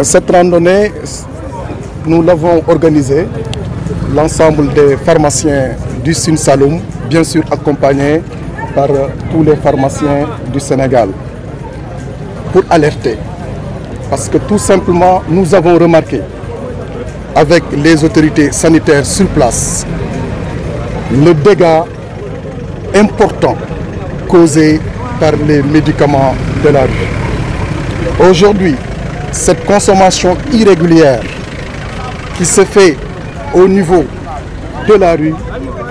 Cette randonnée, nous l'avons organisée, l'ensemble des pharmaciens du Sine Saloum, bien sûr accompagnés par tous les pharmaciens du Sénégal, pour alerter. Parce que tout simplement, nous avons remarqué, avec les autorités sanitaires sur place, le dégât important causé par les médicaments de la rue. Aujourd'hui, cette consommation irrégulière qui se fait au niveau de la rue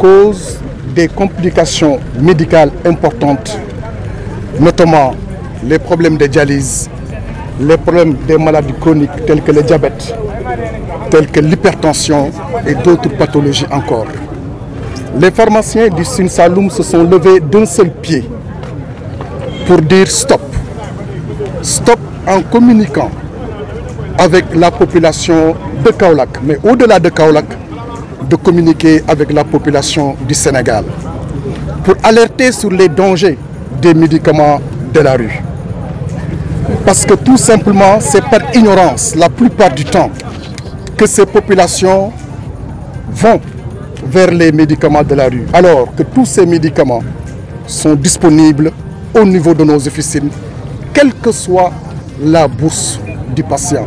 cause des complications médicales importantes, notamment les problèmes de dialyse, les problèmes des maladies chroniques telles que le diabète, telles que l'hypertension et d'autres pathologies encore. Les pharmaciens du Sine Saloum se sont levés d'un seul pied pour dire stop. Stop en communiquant avec la population de Kaolack, mais au-delà de Kaolack, de communiquer avec la population du Sénégal pour alerter sur les dangers des médicaments de la rue. Parce que tout simplement, c'est par ignorance, la plupart du temps, que ces populations vont vers les médicaments de la rue, alors que tous ces médicaments sont disponibles au niveau de nos officines, quelle que soit la bourse du patient.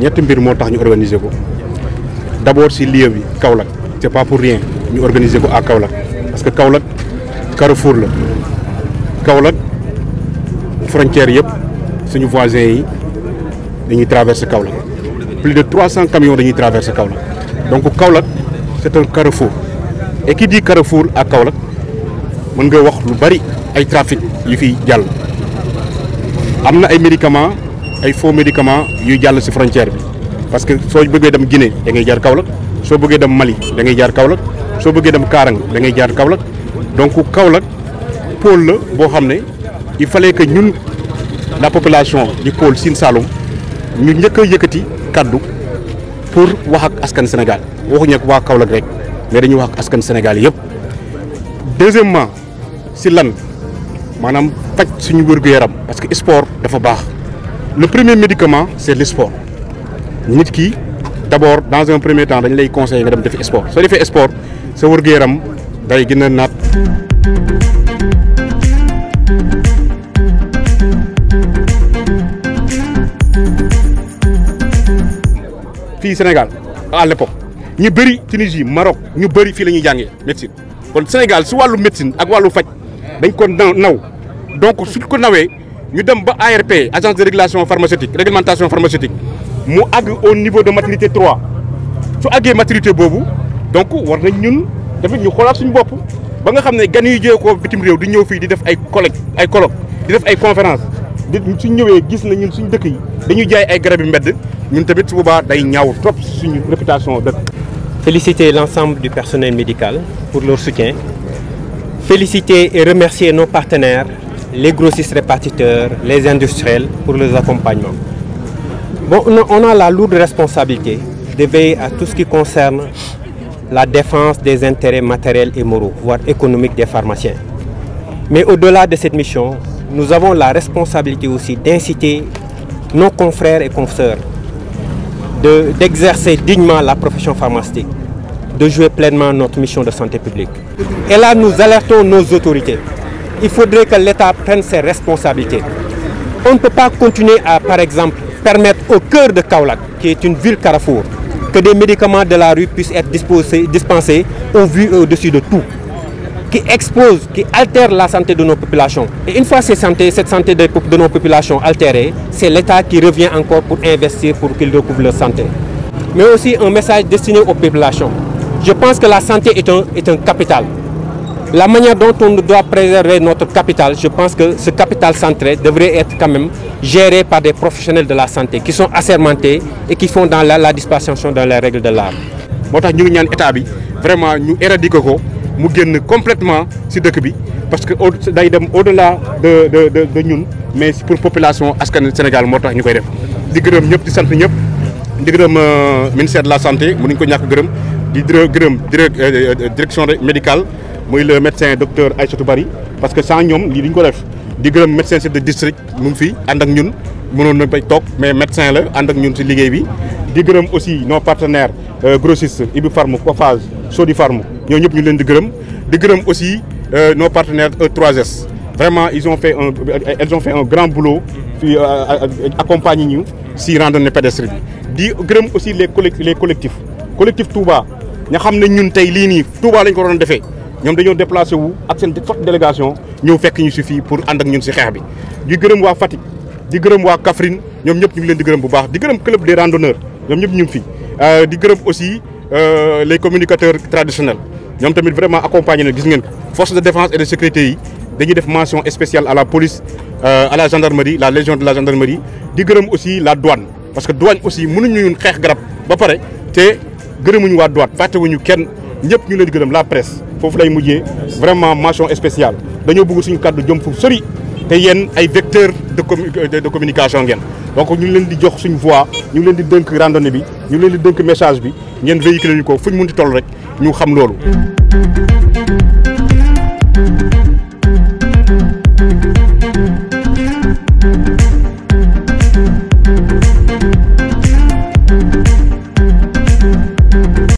ñett mbir moo tax ñu organiser ko d'abord si lieu bi Kaolack c'est pas pour rien ñu organiser ko à Kaolack parce que Kaolack carrefour la Kaolack frontière yëpp suñu voisins yi dañuy traverser Kaolack plus de 300 camions dañuy traverser Kaolack donc Kaolack c'est un carrefour et qui dit carrefour à Kaolack mën nga wax lu bari ay trafic yu fi jàll am na ay médicaments ay faux médicaments yuy jàll ci frontière bi parce que soo bëggee dem Guinée da ngay jaar Kaolack soo bëggee dem Mali da ngay jaar Kaolack soo bëggee dem Karang da ngay jaar Kaolack donc Kaolack pôle la boo xam ne il fallait que ñun la population du pôle Sine Saloum ñu njëkk a yëkkati kaddu pour wax ak askan Sénégal waxuñu ak waa Kaolack rek mais dañuy wax ak askan Sénégal yëpp. Deuxièmement si lan maanaam faj suñu wér-gu-yaram parce que sport dafa baax. Le premier médicament c'est le sport nit ki d'abord dans un premier temps dañ lay conseiller nga dem defi sport soo defee sport sa wér-gu-yaram day gën a naat. fii Sénégal à l'époque ñu bëri Tunisie Maroc ñu bëri fii la ñuy jàngee médecine kon Sénégal si wàllu médecine ak wàllu faj dañ ko naw donc suñ ko nawee ñu dem ba ARP agence de régulation pharmaceutique réglementation pharmaceutique mu àgg au niveau de maturité 3 su àggee maturité boobu donc war nañ ñun tamit ñu xoolaat suñu bopp ba nga xam ne gan yi jógee ko bitim réew di ñëw fii di def ay colloque di def ay conférence di suñ ñëwee gis na ñun suñu dëkk yi dañuy jaay ay garab yu mbedd ñun tamit su boobaa day ñaaw trop suñu réputation dëkk. Féliciter l'ensemble du personnel médical pour leur soutien. Féliciter et remercier nos partenaires, les grossistes répartiteurs, les industriels pour leur accompagnement. Bon, on a la lourde responsabilité de veiller à tout ce qui concerne la défense des intérêts matériels et moraux, voire économiques des pharmaciens. Mais au-delà de cette mission, nous avons la responsabilité aussi d'inciter nos confrères et consoeurs d'exercer dignement la profession pharmaceutique, de jouer pleinement notre mission de santé publique. Et là, nous alertons nos autorités. Il faudrait que l'État prenne ses responsabilités. On ne peut pas continuer à, par exemple, permettre au cœur de Kaolack, qui est une ville carrefour, que des médicaments de la rue puissent être dispensés au vu et au-dessus de tout, qui exposent, qui altèrent la santé de nos populations. Et une fois cette santé de nos populations altérée, c'est l'État qui revient encore pour investir pour qu'ils recouvrent leur santé. Mais aussi un message destiné aux populations. Je pense que la santé est un capital. La manière dont on doit préserver notre capital, je pense que ce capital centré devrait être quand même géré par des professionnels de la santé qui sont assermentés et qui font dans la dispensation dans les règles de l'art. moo tax ñu ngi ñaan état bi vraiment ñu éradiquer ko mu génn complètement ci dëkk bi parce que day dem au-delà de ñun mais pour population askan Sénégal moo tax ñu koy def di gërëm ñëpp di sant ñëpp di gërëm ministère de la santé mënuñ ko ñàkk gërëm di gërëm direction médicale muy le médecin docteur Aïssatou Bari parce que sans ñoom lii duñ ko def di gërëm médecin chef de district mu ngi fi ànd ak ñun mënoon na bay toog mais médecin la ànd ak ñun si liggéey bi di gërëm aussi nos partenaires grossistes Ibu Farm Cofage Sodi Farm ñoo ñëpp ñu leen di gërëm aussi nos partenaires E3S vraiment elles ont fait un grand boulot fi accompagner ñu si randonnée pédestre bi di gërëm aussi les collectifs Touba nga xam ne ñun tey lii nii Touba lañ ko doon defee ñoom dañoo déplacé wu ak seen forte délégation ñëw fekk ñu si fii pour ànd ak ñun si xeex bi di gërëm waa Fatick di gërëm waa Kaffrine ñoom ñëpp ñu ngi leen di gërëm bu baax di gërëm club des randonneurs ñoom ñëpp ñu ngi fi di gërëm aussi les communicateurs traditionnels ñoom tamit vraiment accompagné na gis ngeen ko force de défense et de sécurité yi dañuy def mention spéciale à la police à la gendarmerie la légion de la gendarmerie di gërëm aussi la douane parce que douane aussi mënuñu ñun xeex garab ba pare te gërëmuñu waa douane fàttewuñu kenn ñëpp ñu leen di gërëm la presse foofu lay mujjee vraiment mention spéciale dañoo bëgg suñu kàddu jëm fu sori te yéen ay vecteurs de communication ngeen donc ñu ngi leen di jox suñu voix ñu ngi leen di dënk randonnée bi ñu ngi leen di dënk message bi ngeen véhiculer ñu ko fu ñu mun di toll rek ñu xam loolu.